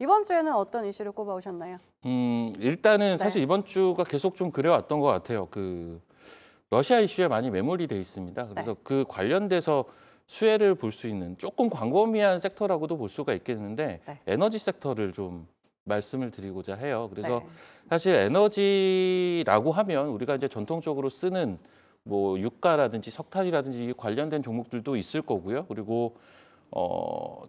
이번 주에는 어떤 이슈를 꼽아오셨나요? 일단은 사실 네. 이번 주가 계속 좀 그래왔던 것 같아요. 러시아 이슈에 많이 매몰이 돼 있습니다. 네. 그래서 그 관련돼서 수혜를 볼 수 있는 조금 광범위한 섹터라고도 볼 수가 있겠는데 네. 에너지 섹터를 좀 말씀을 드리고자 해요. 그래서 네. 사실 에너지라고 하면 우리가 이제 전통적으로 쓰는 뭐 유가라든지 석탄이라든지 관련된 종목들도 있을 거고요. 그리고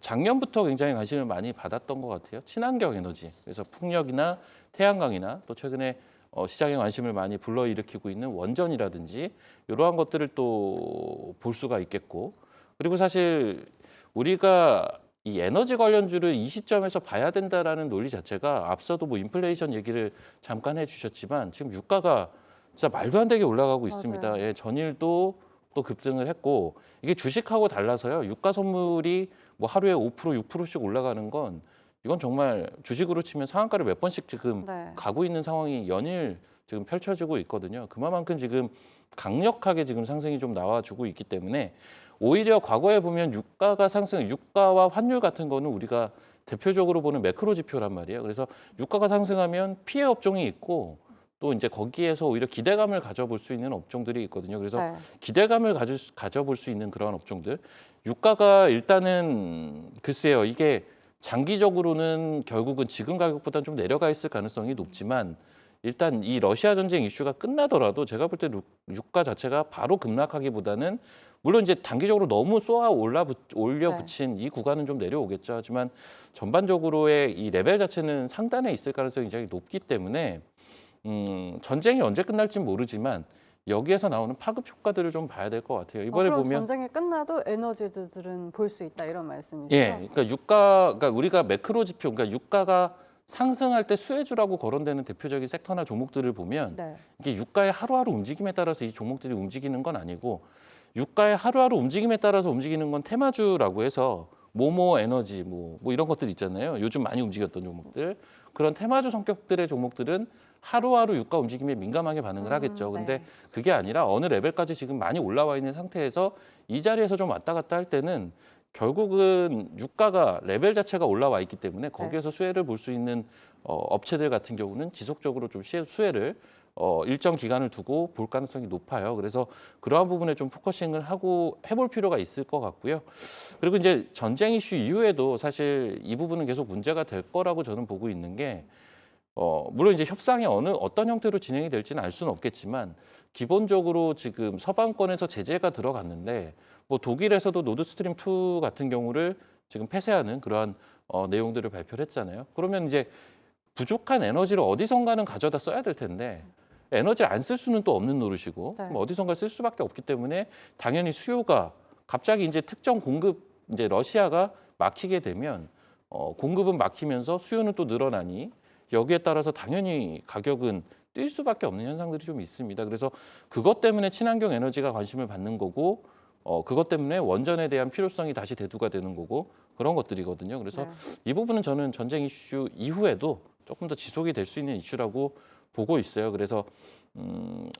작년부터 굉장히 관심을 많이 받았던 것 같아요. 친환경 에너지. 그래서 풍력이나 태양광이나 또 최근에 시장에 관심을 많이 불러일으키고 있는 원전이라든지 이러한 것들을 또 볼 수가 있겠고. 그리고 사실 우리가 이 에너지 관련주를 이 시점에서 봐야 된다라는 논리 자체가 앞서도 뭐 인플레이션 얘기를 잠깐 해주셨지만 지금 유가가 진짜 말도 안 되게 올라가고 있습니다. 맞아요. 예, 전일도 또 급등을 했고 이게 주식하고 달라서요. 유가 선물이 뭐 하루에 5%, 6%씩 올라가는 건 이건 정말 주식으로 치면 상한가를 몇 번씩 지금 네. 가고 있는 상황이 연일 지금 펼쳐지고 있거든요. 그만큼 지금 강력하게 지금 상승이 좀 나와주고 있기 때문에 오히려 과거에 보면 유가가 상승, 유가와 환율 같은 거는 우리가 대표적으로 보는 매크로 지표란 말이에요. 그래서 유가가 상승하면 피해 업종이 있고 또 이제 거기에서 오히려 기대감을 가져볼 수 있는 업종들이 있거든요. 그래서 네. 기대감을 가져볼 수 있는 그런 업종들. 유가가 일단은 글쎄요. 이게 장기적으로는 결국은 지금 가격보다는 좀 내려가 있을 가능성이 높지만 일단 이 러시아 전쟁 이슈가 끝나더라도 제가 볼 때 유가 자체가 바로 급락하기보다는 물론 이제 단기적으로 너무 쏘아 네. 올려붙인 이 구간은 좀 내려오겠죠. 하지만 전반적으로의 이 레벨 자체는 상단에 있을 가능성이 굉장히 높기 때문에 전쟁이 언제 끝날진 모르지만 여기에서 나오는 파급 효과들을 좀 봐야 될 것 같아요. 이번에 그럼 보면 전쟁이 끝나도 에너지주들은 볼 수 있다 이런 말씀이세요? 예, 그러니까 유가가 우리가 매크로 지표, 그러니까 유가가 상승할 때 수혜주라고 거론되는 대표적인 섹터나 종목들을 보면 네. 이게 유가의 하루하루 움직임에 따라서 이 종목들이 움직이는 건 아니고 유가의 하루하루 움직임에 따라서 움직이는 건 테마주라고 해서 모모 에너지 뭐 이런 것들 있잖아요. 요즘 많이 움직였던 종목들. 그런 테마주 성격들의 종목들은 하루하루 유가 움직임에 민감하게 반응을 하겠죠. 근데 네. 그게 아니라 어느 레벨까지 지금 많이 올라와 있는 상태에서 이 자리에서 좀 왔다 갔다 할 때는 결국은 유가가 레벨 자체가 올라와 있기 때문에 네. 거기에서 수혜를 볼 수 있는 업체들 같은 경우는 지속적으로 좀 수혜를 일정 기간을 두고 볼 가능성이 높아요. 그래서 그러한 부분에 좀 포커싱을 하고 해볼 필요가 있을 것 같고요. 그리고 이제 전쟁 이슈 이후에도 사실 이 부분은 계속 문제가 될 거라고 저는 보고 있는 게 물론 이제 협상이 어떤 형태로 진행이 될지는 알 수는 없겠지만 기본적으로 지금 서방권에서 제재가 들어갔는데 뭐 독일에서도 노드스트림 2 같은 경우를 지금 폐쇄하는 그러한 내용들을 발표를 했잖아요. 그러면 이제 부족한 에너지를 어디선가는 가져다 써야 될 텐데 에너지를 안 쓸 수는 또 없는 노릇이고 네. 그럼 어디선가 쓸 수밖에 없기 때문에 당연히 수요가 갑자기 이제 특정 공급 이제 러시아가 막히게 되면 공급은 막히면서 수요는 또 늘어나니 여기에 따라서 당연히 가격은 뛸 수밖에 없는 현상들이 좀 있습니다. 그래서 그것 때문에 친환경 에너지가 관심을 받는 거고 그것 때문에 원전에 대한 필요성이 다시 대두가 되는 거고 그런 것들이거든요. 그래서 네. 이 부분은 저는 전쟁 이슈 이후에도 조금 더 지속이 될 수 있는 이슈라고 보고 있어요. 그래서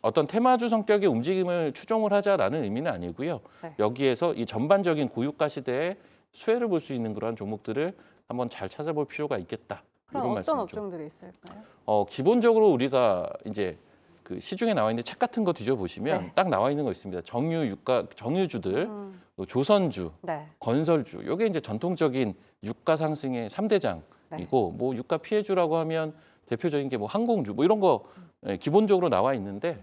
어떤 테마주 성격의 움직임을 추종을 하자라는 의미는 아니고요. 네. 여기에서 이 전반적인 고유가 시대에 수혜를 볼 수 있는 그러한 종목들을 한번 잘 찾아볼 필요가 있겠다. 그럼 이런 어떤 말씀이죠. 업종들이 있을까요? 기본적으로 우리가 이제 그 시중에 나와 있는 책 같은 거 뒤져보시면 네. 딱 나와 있는 거 있습니다. 정유주들, 음. 또 조선주, 네. 건설주. 요게 이제 전통적인 유가 상승의 네. 3대장이고 뭐 유가 피해주라고 하면 대표적인 게 뭐 항공주 뭐 이런 거 기본적으로 나와 있는데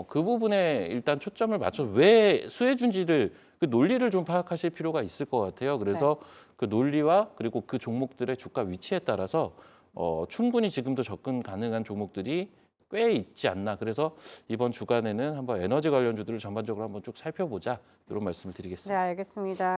그 부분에 일단 초점을 맞춰서 왜 수혜준지를 그 논리를 좀 파악하실 필요가 있을 것 같아요. 네. 그래서 그 논리와 그리고 그 종목들의 주가 위치에 따라서 충분히 지금도 접근 가능한 종목들이 꽤 있지 않나. 그래서 이번 주간에는 한번 에너지 관련주들을 전반적으로 한번 쭉 살펴보자. 이런 말씀을 네, 드리겠습니다. 알겠습니다.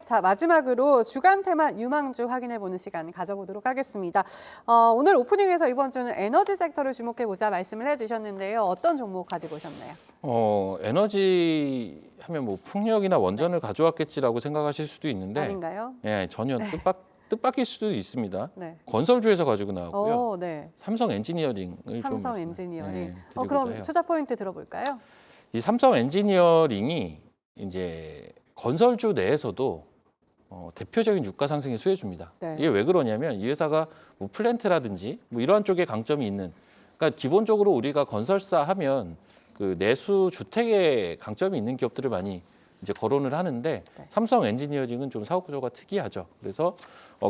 자, 마지막으로 주간 테마 유망주 확인해 보는 시간 가져보도록 하겠습니다. 오늘 오프닝에서 이번 주는 에너지 섹터를 주목해 보자 말씀을 해주셨는데요. 어떤 종목 가지고 오셨나요? 에너지 하면 뭐 풍력이나 네. 원전을 가져왔겠지라고 생각하실 수도 있는데 아닌가요? 예, 전혀 네. 뜻밖일 수도 있습니다. 네. 건설주에서 가지고 나왔고요. 네. 삼성 엔지니어링을 삼성 좀 엔지니어링. 드리고자 그럼 해요. 투자 포인트 들어볼까요? 이 삼성 엔지니어링이 이제 건설주 내에서도 대표적인 유가 상승의 수혜주입니다. 네. 이게 왜 그러냐면 이 회사가 뭐 플랜트라든지 뭐 이러한 쪽에 강점이 있는, 그러니까 기본적으로 우리가 건설사 하면 그 내수 주택에 강점이 있는 기업들을 많이 이제 거론을 하는데 네. 삼성 엔지니어링은 좀 사업 구조가 특이하죠. 그래서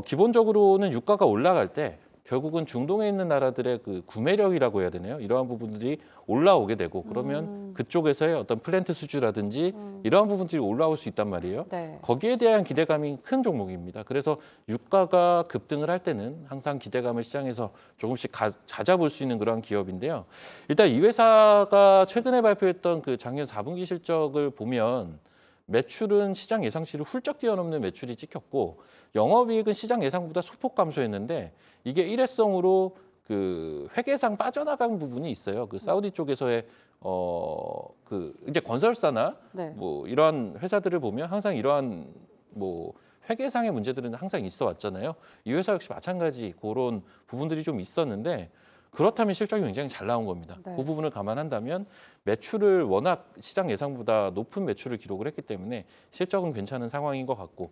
기본적으로는 유가가 올라갈 때 결국은 중동에 있는 나라들의 그 구매력이라고 해야 되나요? 이러한 부분들이 올라오게 되고 그러면 그쪽에서의 어떤 플랜트 수주라든지 이러한 부분들이 올라올 수 있단 말이에요. 네. 거기에 대한 기대감이 큰 종목입니다. 그래서 유가가 급등을 할 때는 항상 기대감을 시장에서 조금씩 찾아볼 수 있는 그런 기업인데요. 일단 이 회사가 최근에 발표했던 그 작년 4분기 실적을 보면 매출은 시장 예상치를 훌쩍 뛰어넘는 매출이 찍혔고 영업이익은 시장 예상보다 소폭 감소했는데 이게 일회성으로 그 회계상 빠져나간 부분이 있어요. 그 사우디 쪽에서의 그 이제 건설사나 네. 뭐 이러한 회사들을 보면 항상 이러한 뭐 회계상의 문제들은 항상 있어 왔잖아요. 이 회사 역시 마찬가지 그런 부분들이 좀 있었는데 그렇다면 실적이 굉장히 잘 나온 겁니다. 네. 그 부분을 감안한다면 매출을 워낙 시장 예상보다 높은 매출을 기록을 했기 때문에 실적은 괜찮은 상황인 것 같고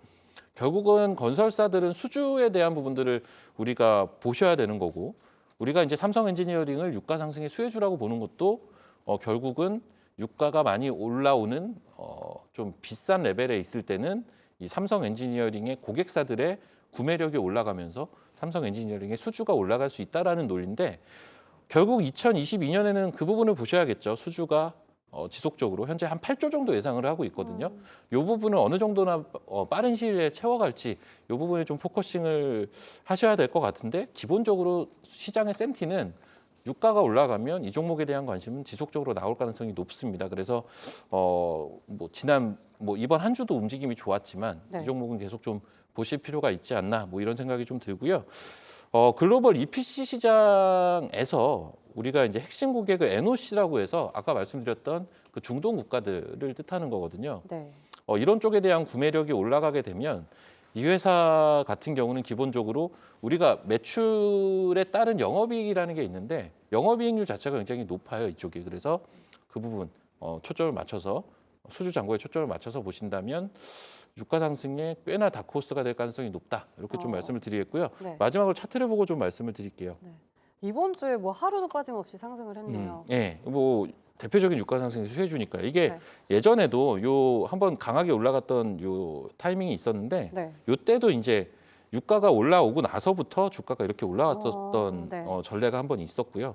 결국은 건설사들은 수주에 대한 부분들을 우리가 보셔야 되는 거고 우리가 이제 삼성 엔지니어링을 유가 상승의 수혜주라고 보는 것도 결국은 유가가 많이 올라오는 좀 비싼 레벨에 있을 때는 이 삼성 엔지니어링의 고객사들의 구매력이 올라가면서 삼성 엔지니어링의 수주가 올라갈 수 있다라는 논리인데 결국 2022년에는 그 부분을 보셔야겠죠. 수주가 지속적으로 현재 한 8조 정도 예상을 하고 있거든요. 이 부분을 어느 정도나 빠른 시일 내에 채워갈지 이 부분에 좀 포커싱을 하셔야 될 것 같은데 기본적으로 시장의 센티는 유가가 올라가면 이 종목에 대한 관심은 지속적으로 나올 가능성이 높습니다. 그래서 뭐 이번 한 주도 움직임이 좋았지만 네. 이 종목은 계속 좀 보실 필요가 있지 않나 뭐 이런 생각이 좀 들고요. 글로벌 EPC 시장에서 우리가 이제 핵심 고객을 NOC라고 해서 아까 말씀드렸던 그 중동 국가들을 뜻하는 거거든요. 네. 이런 쪽에 대한 구매력이 올라가게 되면 이 회사 같은 경우는 기본적으로 우리가 매출에 따른 영업이익이라는 게 있는데 영업이익률 자체가 굉장히 높아요, 이쪽이. 그래서 그 부분 초점을 맞춰서 수주 잔고에 초점을 맞춰서 보신다면 유가 상승에 꽤나 다크호스가 될 가능성이 높다. 이렇게 좀 말씀을 드리겠고요. 네. 마지막으로 차트를 보고 좀 말씀을 드릴게요. 이번 주에 뭐 하루도 빠짐없이 상승을 했네요. 네, 뭐 대표적인 유가 상승의 수혜주니까 이게 네. 예전에도 요 한번 강하게 올라갔던 요 타이밍이 있었는데 네. 요때도 이제 유가가 올라오고 나서부터 주가가 이렇게 올라왔었던 네. 전례가 한번 있었고요.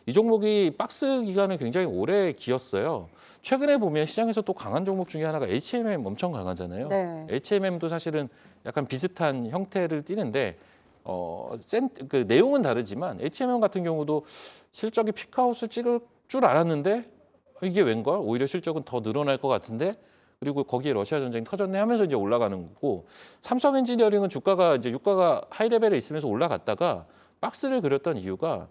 이 종목이 박스 기간을 굉장히 오래 기었어요. 최근에 보면 시장에서 또 강한 종목 중에 하나가 HMM 엄청 강하잖아요. 네. HMM도 사실은 약간 비슷한 형태를 띠는데 그 내용은 다르지만 HMM 같은 경우도 실적이 피크아웃을 찍을 줄 알았는데 이게 웬걸? 오히려 실적은 더 늘어날 것 같은데 그리고 거기에 러시아 전쟁이 터졌네 하면서 이제 올라가는 거고 삼성 엔지니어링은 주가가 이제 유가가 하이 레벨에 있으면서 올라갔다가 박스를 그렸던 이유가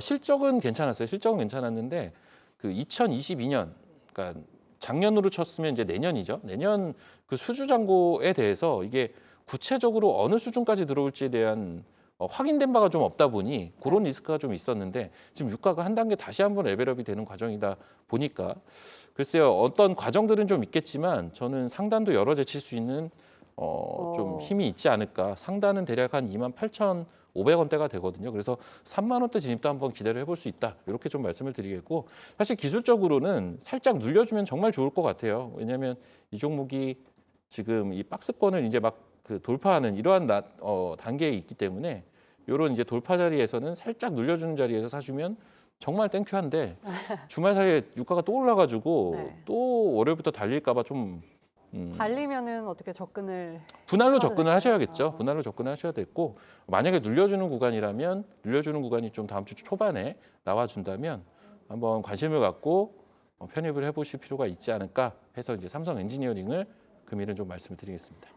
실적은 괜찮았어요. 실적은 괜찮았는데 그 2022년 그러니까 작년으로 쳤으면 이제 내년이죠. 내년 그 수주 잔고에 대해서 이게 구체적으로 어느 수준까지 들어올지에 대한 확인된 바가 좀 없다 보니 그런 리스크가 좀 있었는데 지금 유가가 한 단계 다시 한번 레벨업이 되는 과정이다 보니까 글쎄요 어떤 과정들은 좀 있겠지만 저는 상단도 열어 제칠 수 있는 좀 힘이 있지 않을까. 상단은 대략 한 28,500원대가 되거든요. 그래서 3만 원대 진입도 한번 기대를 해볼 수 있다. 이렇게 좀 말씀을 드리겠고 사실 기술적으로는 살짝 눌려주면 정말 좋을 것 같아요. 왜냐하면 이 종목이 지금 이 박스권을 이제 막 그 돌파하는 이러한 단계에 있기 때문에 이런 이제 돌파 자리에서는 살짝 눌려주는 자리에서 사주면 정말 땡큐한데 주말 사이에 유가가 또 올라가지고 네. 또 월요일부터 달릴까봐 좀 달리면은 어떻게 접근을 분할로 해봐야 접근을 될까요? 하셔야겠죠. 분할로 접근을 하셔야 됐고 만약에 눌려주는 구간이라면 눌려주는 구간이 좀 다음 주 초반에 나와준다면 한번 관심을 갖고 편입을 해보실 필요가 있지 않을까 해서 이제 삼성 엔지니어링을 금일은 좀 말씀을 드리겠습니다.